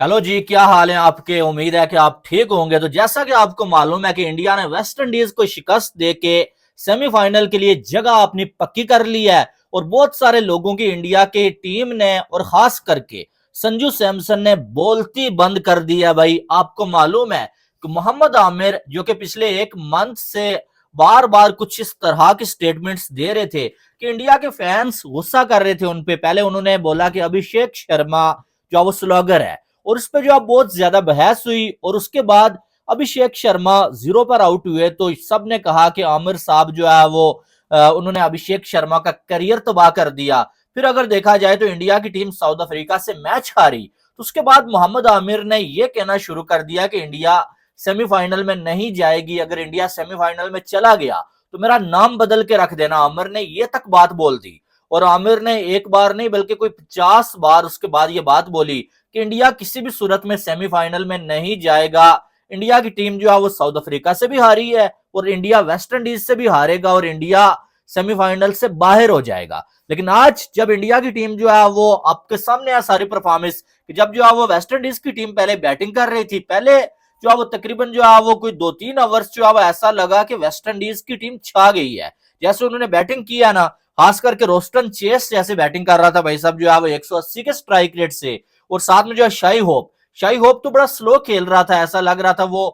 Hello जी, क्या हाल है आपके। उम्मीद है कि आप ठीक होंगे। तो जैसा कि आपको मालूम है कि इंडिया ने वेस्ट इंडीज को शिकस्त देके सेमीफाइनल के लिए जगह अपनी पक्की कर ली है। और बहुत सारे लोगों की इंडिया की टीम ने और खास करके संजू सैमसन ने बोलती बंद कर दी है। भाई आपको मालूम है कि मोहम्मद आमिर जो कि पिछले एक मंथ से बार बार कुछ इस तरह की स्टेटमेंट्स दे रहे थे कि इंडिया के फैंस गुस्सा कर रहे थे उन पे। पहले उन्होंने बोला कि अभिषेक शर्मा जो वो स्लॉगर है और उस पर जो अब बहुत ज्यादा बहस हुई। और उसके बाद अभिषेक शर्मा 0 पर आउट हुए तो सब ने कहा कि आमिर साहब जो है वो उन्होंने अभिषेक शर्मा का करियर तबाह कर दिया। फिर अगर देखा जाए तो इंडिया की टीम साउथ अफ्रीका से मैच हारी तो उसके बाद मोहम्मद आमिर ने यह कहना शुरू कर दिया कि इंडिया सेमीफाइनल में नहीं जाएगी। अगर इंडिया सेमीफाइनल में चला गया तो मेरा नाम बदल के रख देना। आमिर ने यह तक बात बोल दी। और आमिर ने एक बार नहीं बल्कि कोई 50 बार उसके बाद ये बात बोली कि इंडिया किसी भी सूरत में सेमीफाइनल में नहीं जाएगा। इंडिया की टीम जो है वो साउथ अफ्रीका से भी हारी है और इंडिया वेस्ट इंडीज से भी हारेगा और इंडिया सेमीफाइनल से बाहर हो जाएगा। लेकिन आज जब इंडिया की टीम जो है वो आपके सामने है सारी परफॉर्मेंस, जब जो है वो वेस्ट इंडीज की टीम पहले बैटिंग कर रही थी, पहले जो है वो तकरीबन जो है वो कोई 2-3 ओवर्स जो है वो ऐसा लगा कि वेस्ट इंडीज की टीम छा गई है। जैसे उन्होंने बैटिंग किया ना, खास करके रोस्टन चेस जैसे बैटिंग कर रहा था भाई साहब जो है वो 180 के स्ट्राइक रेट से। और साथ में जो है शाई होप तो बड़ा स्लो खेल रहा था, ऐसा लग रहा था वो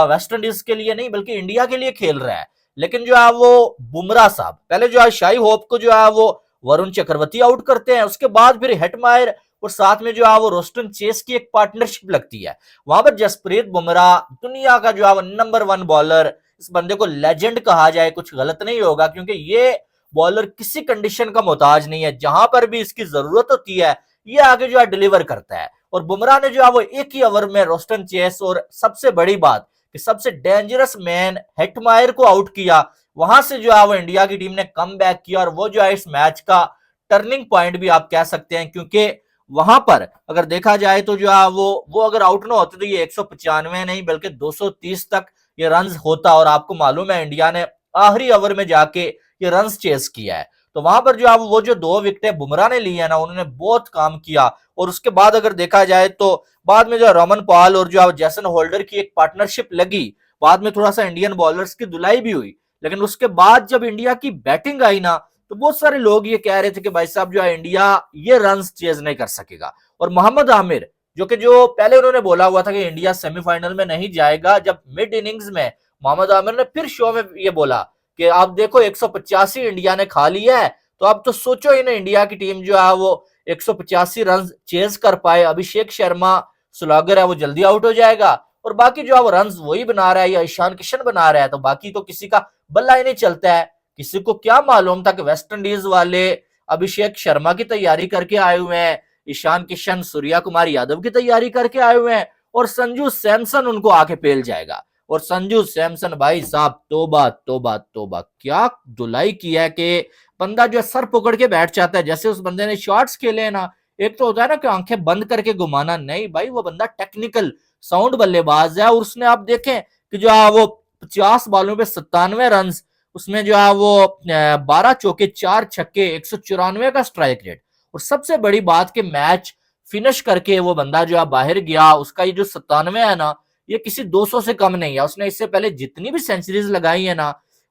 वेस्ट इंडीज के लिए नहीं बल्कि इंडिया के लिए खेल रहा है। लेकिन जो है वो बुमराह साहब पहले जो है शाई होप को जो है वो वरुण चक्रवर्ती आउट करते हैं, उसके बाद फिर हेटमायर और साथ में जो है वो रोस्टन चेस की एक पार्टनरशिप लगती है। वहां पर जसप्रीत बुमराह दुनिया का जो है वो नंबर 1 बॉलर, इस बंदे को लेजेंड कहा जाए कुछ गलत नहीं होगा क्योंकि ये बॉलर किसी कंडीशन का मोहताज नहीं है। जहां पर भी इसकी जरूरत होती है ये आगे जो है डिलीवर करता है। और बुमराह ने जो है वो एक ही ओवर में रोस्टन चेस और सबसे बड़ी बात कि सबसे डेंजरस मैन हेटमायर को आउट किया। वहां से जो है वो इंडिया की टीम ने कम बैक किया और वो जो है इस मैच का टर्निंग पॉइंट भी आप कह सकते हैं क्योंकि वहां पर अगर देखा जाए तो जो है वो अगर आउट ना होते तो ये 195 नहीं बल्कि 230 तक ये रन होता। और आपको मालूम है इंडिया ने आखिरी ओवर में जाके ये रन चेस किया है। तो वहां पर जो है वो जो 2 विकेटें बुमराह ने ली है ना, उन्होंने बहुत काम किया। और उसके बाद अगर देखा जाए तो बाद में जो रोमन पॉल और जो जैसन होल्डर की एक पार्टनरशिप लगी, बाद में थोड़ा सा इंडियन बॉलर्स की धुलाई भी हुई। लेकिन उसके बाद जब इंडिया की बैटिंग आई ना तो बहुत सारे लोग ये कह रहे थे कि भाई साहब जो है इंडिया ये रन चेज नहीं कर सकेगा। और मोहम्मद आमिर जो पहले उन्होंने बोला हुआ था कि इंडिया सेमीफाइनल में नहीं जाएगा, जब मिड इनिंग्स में मोहम्मद आमिर ने फिर शो में ये बोला कि आप देखो 185 इंडिया ने खा लिया है तो अब तो सोचो ही ना इंडिया की टीम जो है वो 185 रन चेज कर पाए। अभिषेक शर्मा सुलागर है वो जल्दी आउट हो जाएगा और बाकी जो है वो रन वही बना रहा है या ईशान किशन बना रहा है, तो बाकी तो किसी का बल्ला ही नहीं चलता है। किसी को क्या मालूम था कि वेस्ट इंडीज वाले अभिषेक शर्मा की तैयारी करके आए हुए हैं, ईशान किशन सूर्या कुमार यादव की तैयारी करके आए हुए हैं और संजू सैमसन उनको आके पेल जाएगा। और संजू सैमसन भाई साहब तोबा तोबा तोबा, क्या धुलाई किया है कि बंदा जो है सर पकड़ के बैठ जाता है। जैसे उस बंदे ने शॉट्स खेले ना, एक तो होता है ना कि आंखें बंद करके घुमाना, नहीं भाई वो बंदा टेक्निकल साउंड बल्लेबाज है। और उसने आप देखें कि जो है वो 50 बॉलों पे 97 रन, उसमें जो है वो 12 चौके 4 छक्के 194 का स्ट्राइक रेट। और सबसे बड़ी बात कि मैच फिनिश करके वो बंदा जो है बाहर गया, उसका ये जो 97 है ना ये किसी 200 से कम नहीं है। उसने इससे पहले जितनी भी सेंचुरीज लगाई है ना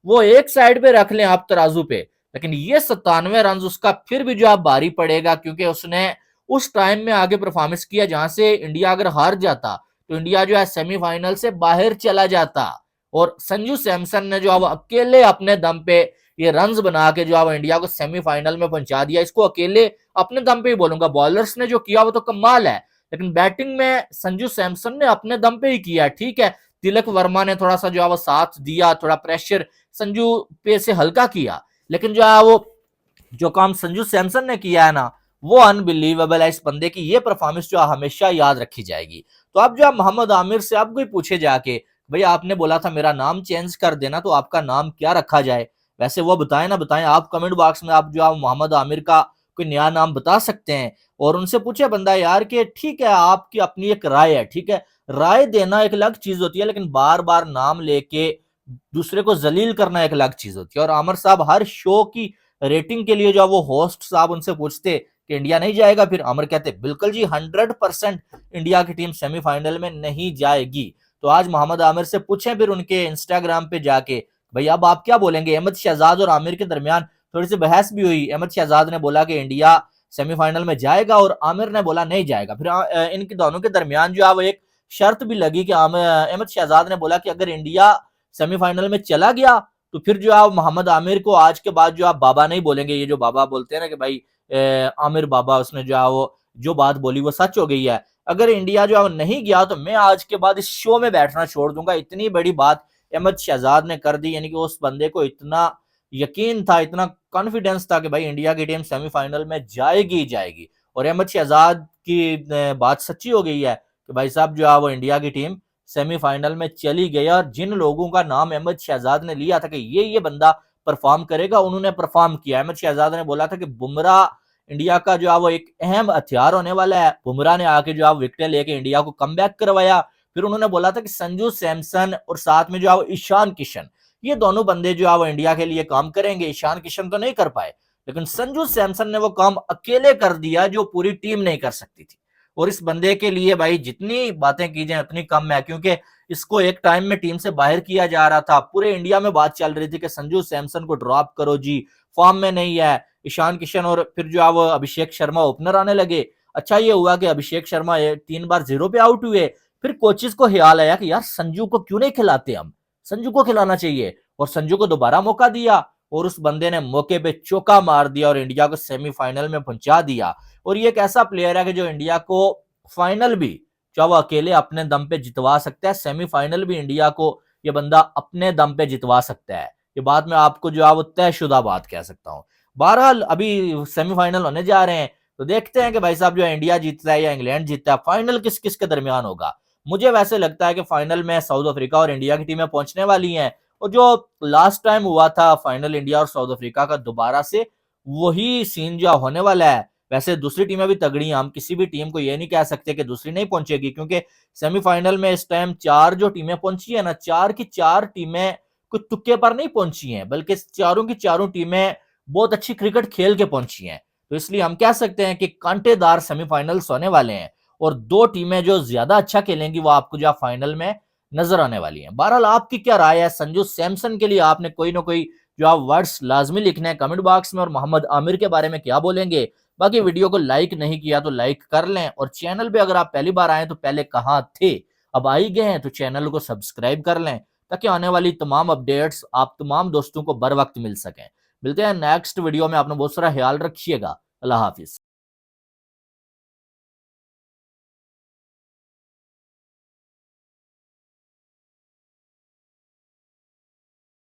वो एक साइड पे रख लें आप तराजू पे, लेकिन ये 97 रन उसका फिर भी जो है भारी पड़ेगा क्योंकि उसने उस टाइम में आगे परफॉर्मेंस किया जहां से इंडिया अगर हार जाता तो इंडिया जो है सेमीफाइनल से बाहर चला जाता। और संजू सैमसन ने जो है वो अकेले अपने दम पे ये रन्स बना के जो है वो इंडिया को सेमीफाइनल में पहुंचा दिया। इसको अकेले अपने दम पे ही बोलूंगा, बॉलर्स ने जो किया वो तो कमाल है लेकिन बैटिंग में संजू सैमसन ने अपने दम पे ही किया। ठीक है, तिलक वर्मा ने थोड़ा सा जो है वो साथ दिया, थोड़ा प्रेशर संजू पे से हल्का किया, लेकिन जो है वो जो काम संजू सैमसन ने किया है ना वो अनबिलीवेबल है। इस बंदे की ये परफॉर्मेंस जो हमेशा याद रखी जाएगी। तो अब जो मोहम्मद आमिर से अब कोई पूछे जाके भैया आपने बोला था मेरा नाम चेंज कर देना तो आपका नाम क्या रखा जाए, वैसे वो बताएं ना बताएं। आप कमेंट बॉक्स में आप जो है मोहम्मद आमिर का कोई नया नाम बता सकते हैं और उनसे पूछे बंदा यार कि ठीक है आपकी अपनी एक राय है, ठीक है राय देना एक अलग चीज होती है लेकिन बार बार नाम लेके दूसरे को जलील करना एक अलग चीज होती है। और आमिर साहब हर शो की रेटिंग के लिए जो वो होस्ट साहब उनसे पूछते कि इंडिया नहीं जाएगा? फिर आमिर कहते बिल्कुल जी 100% इंडिया की टीम सेमीफाइनल में नहीं जाएगी। तो आज मोहम्मद आमिर से पूछें फिर उनके इंस्टाग्राम पे जाके, भाई अब आप क्या बोलेंगे? अहमद शहजाद और आमिर के दरमियान थोड़ी सी बहस भी हुई। अहमद शहजाद ने बोला कि इंडिया सेमीफाइनल में जाएगा और आमिर ने बोला नहीं जाएगा। फिर इनके दोनों के दरमियान जो है वो एक शर्त भी लगी कि अहमद शहजाद ने बोला कि अगर इंडिया सेमीफाइनल में चला गया तो फिर जो है मोहम्मद आमिर को आज के बाद जो आप बाबा नहीं बोलेंगे। ये जो बाबा बोलते हैं ना कि भाई आमिर बाबा, उसने जो है वो जो बात बोली वो सच हो गई है। अगर इंडिया जो है नहीं गया तो मैं आज के बाद इस शो में बैठना छोड़ दूंगा। इतनी बड़ी बात अहमद शहजाद ने कर दी, यानी कि उस बंदे को इतना यकीन था, इतना कॉन्फिडेंस था कि भाई इंडिया की टीम सेमीफाइनल में जाएगी जाएगी। और अहमद शहजाद की बात सच्ची हो गई है कि भाई साहब जो है वो इंडिया की टीम सेमीफाइनल में चली गई। और जिन लोगों का नाम अहमद शहजाद ने लिया था कि ये बंदा परफॉर्म करेगा, उन्होंने परफॉर्म किया। अहमद शहजाद ने बोला था कि बुमराह इंडिया का जो है वो एक अहम हथियार होने वाला है। बुमराह ने आके जो है विकेट लेके इंडिया को कमबैक करवाया। फिर उन्होंने बोला था कि संजू सैमसन और साथ में जो है ईशान किशन, ये दोनों बंदे जो है वो इंडिया के लिए काम करेंगे। ईशान किशन तो नहीं कर पाए, लेकिन संजू सैमसन ने वो काम अकेले कर दिया जो पूरी टीम नहीं कर सकती थी। और इस बंदे के लिए भाई जितनी बातें की जाए उतनी कम है, क्योंकि इसको एक टाइम में टीम से बाहर किया जा रहा था। पूरे इंडिया में बात चल रही थी कि संजू सैमसन को ड्रॉप करो जी, फॉर्म में नहीं है। ईशान किशन और फिर जो है वो अभिषेक शर्मा ओपनर आने लगे। अच्छा ये हुआ कि अभिषेक शर्मा 3 बार 0 पे आउट हुए। फिर कोचेस को ख्याल आया कि यार संजू को क्यों नहीं खिलाते, हम संजू को खिलाना चाहिए। और संजू को दोबारा मौका दिया और उस बंदे ने मौके पे चौका मार दिया और इंडिया को सेमीफाइनल में पहुंचा दिया। और ये एक ऐसा प्लेयर है कि जो इंडिया को फाइनल भी जो वो अकेले अपने दम पे जितवा सकता है, सेमीफाइनल भी इंडिया को ये बंदा अपने दम पे जितवा सकता है। ये बात मैं आपको जो है वो तयशुदा बात कह सकता हूँ। बहरहाल अभी सेमीफाइनल होने जा रहे हैं, तो देखते हैं कि भाई साहब जो है इंडिया जीतता है या इंग्लैंड जीतता है। फाइनल किस किस के दरमियान होगा? मुझे वैसे लगता है कि फाइनल में साउथ अफ्रीका और इंडिया की टीमें पहुंचने वाली हैं। और जो लास्ट टाइम हुआ था फाइनल इंडिया और साउथ अफ्रीका का, दोबारा से वही सीन जो होने वाला है। वैसे दूसरी टीमें भी तगड़ी हैं, हम किसी भी टीम को ये नहीं कह सकते कि दूसरी नहीं पहुंचेगी, क्योंकि सेमीफाइनल में इस टाइम 4 जो टीमें पहुंची है ना, 4 की 4 टीमें कुछ तुक्के पर नहीं पहुंची हैं, बल्कि चारों की चारों टीमें बहुत अच्छी क्रिकेट खेल के पहुंची हैं। तो इसलिए हम कह सकते हैं कि कांटेदार सेमीफाइनल्स होने वाले हैं और 2 टीमें जो ज्यादा अच्छा खेलेंगी वो आपको जो फाइनल में नजर आने वाली हैं। बहरहाल आपकी क्या राय है? संजू सैमसन के लिए आपने कोई ना कोई जो आप वर्ड्स लाजमी लिखने हैं कमेंट बॉक्स में। और मोहम्मद आमिर के बारे में क्या बोलेंगे? बाकी वीडियो को लाइक नहीं किया तो लाइक कर लें, और चैनल पे अगर आप पहली बार आए तो पहले कहाँ थे, अब आ ही गए हैं तो चैनल को सब्सक्राइब कर लें, ताकि आने वाली तमाम अपडेट्स आप तमाम दोस्तों को बर वक्त मिल सकें। मिलते हैं नेक्स्ट वीडियो में। आपने बहुत सारा ख्याल रखिएगा। अल्लाह हाफिज।